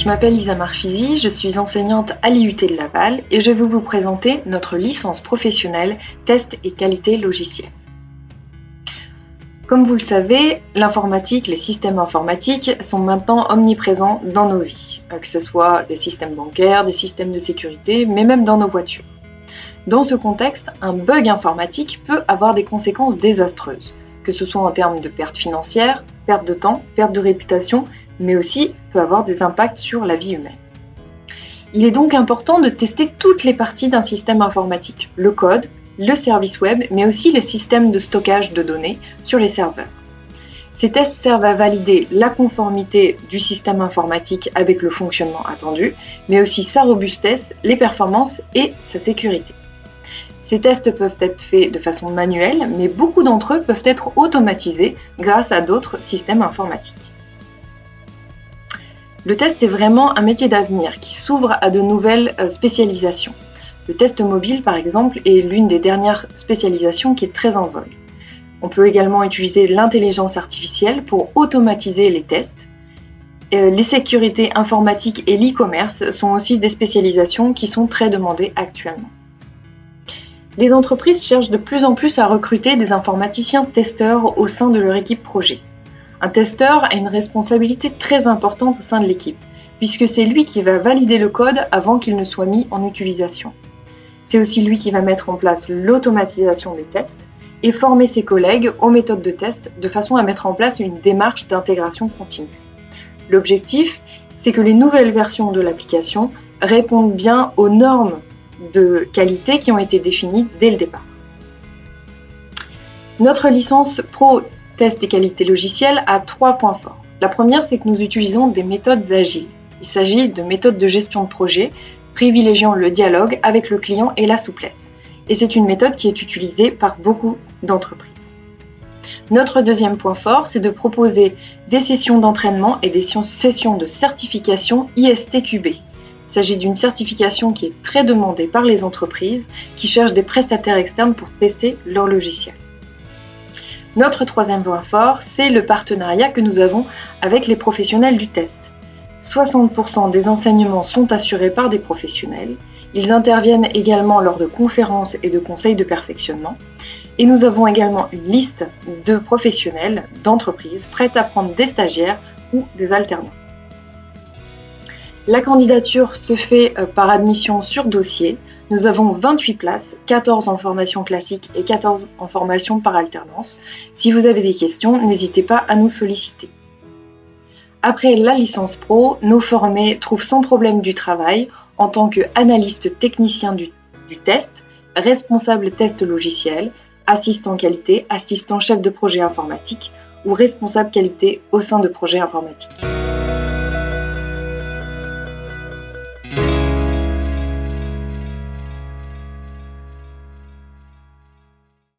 Je m'appelle Lisa Marfisi, je suis enseignante à l'IUT de Laval et je vais vous présenter notre licence professionnelle Test et qualité logicielle. Comme vous le savez, l'informatique, les systèmes informatiques sont maintenant omniprésents dans nos vies, que ce soit des systèmes bancaires, des systèmes de sécurité, mais même dans nos voitures. Dans ce contexte, un bug informatique peut avoir des conséquences désastreuses, que ce soit en termes de pertes financières, perte de temps, perte de réputation, mais aussi peut avoir des impacts sur la vie humaine. Il est donc important de tester toutes les parties d'un système informatique, le code, le service web, mais aussi les systèmes de stockage de données sur les serveurs. Ces tests servent à valider la conformité du système informatique avec le fonctionnement attendu, mais aussi sa robustesse, les performances et sa sécurité. Ces tests peuvent être faits de façon manuelle, mais beaucoup d'entre eux peuvent être automatisés grâce à d'autres systèmes informatiques. Le test est vraiment un métier d'avenir qui s'ouvre à de nouvelles spécialisations. Le test mobile, par exemple, est l'une des dernières spécialisations qui est très en vogue. On peut également utiliser l'intelligence artificielle pour automatiser les tests. Les sécurités informatiques et l'e-commerce sont aussi des spécialisations qui sont très demandées actuellement. Les entreprises cherchent de plus en plus à recruter des informaticiens testeurs au sein de leur équipe projet. Un testeur a une responsabilité très importante au sein de l'équipe, puisque c'est lui qui va valider le code avant qu'il ne soit mis en utilisation. C'est aussi lui qui va mettre en place l'automatisation des tests et former ses collègues aux méthodes de test de façon à mettre en place une démarche d'intégration continue. L'objectif, c'est que les nouvelles versions de l'application répondent bien aux normes de qualité qui ont été définies dès le départ. Notre licence Pro Test et qualité logicielle a 3 points forts. La première, c'est que nous utilisons des méthodes agiles. Il s'agit de méthodes de gestion de projet privilégiant le dialogue avec le client et la souplesse. Et c'est une méthode qui est utilisée par beaucoup d'entreprises. Notre deuxième point fort, c'est de proposer des sessions d'entraînement et des sessions de certification ISTQB. Il s'agit d'une certification qui est très demandée par les entreprises qui cherchent des prestataires externes pour tester leur logiciel. Notre troisième point fort, c'est le partenariat que nous avons avec les professionnels du test. 60% des enseignements sont assurés par des professionnels. Ils interviennent également lors de conférences et de conseils de perfectionnement. Et nous avons également une liste de professionnels, d'entreprises prêtes à prendre des stagiaires ou des alternants. La candidature se fait par admission sur dossier. Nous avons 28 places, 14 en formation classique et 14 en formation par alternance. Si vous avez des questions, n'hésitez pas à nous solliciter. Après la licence pro, nos formés trouvent sans problème du travail en tant qu'analyste technicien du test, responsable test logiciel, assistant qualité, assistant chef de projet informatique ou responsable qualité au sein de projets informatiques.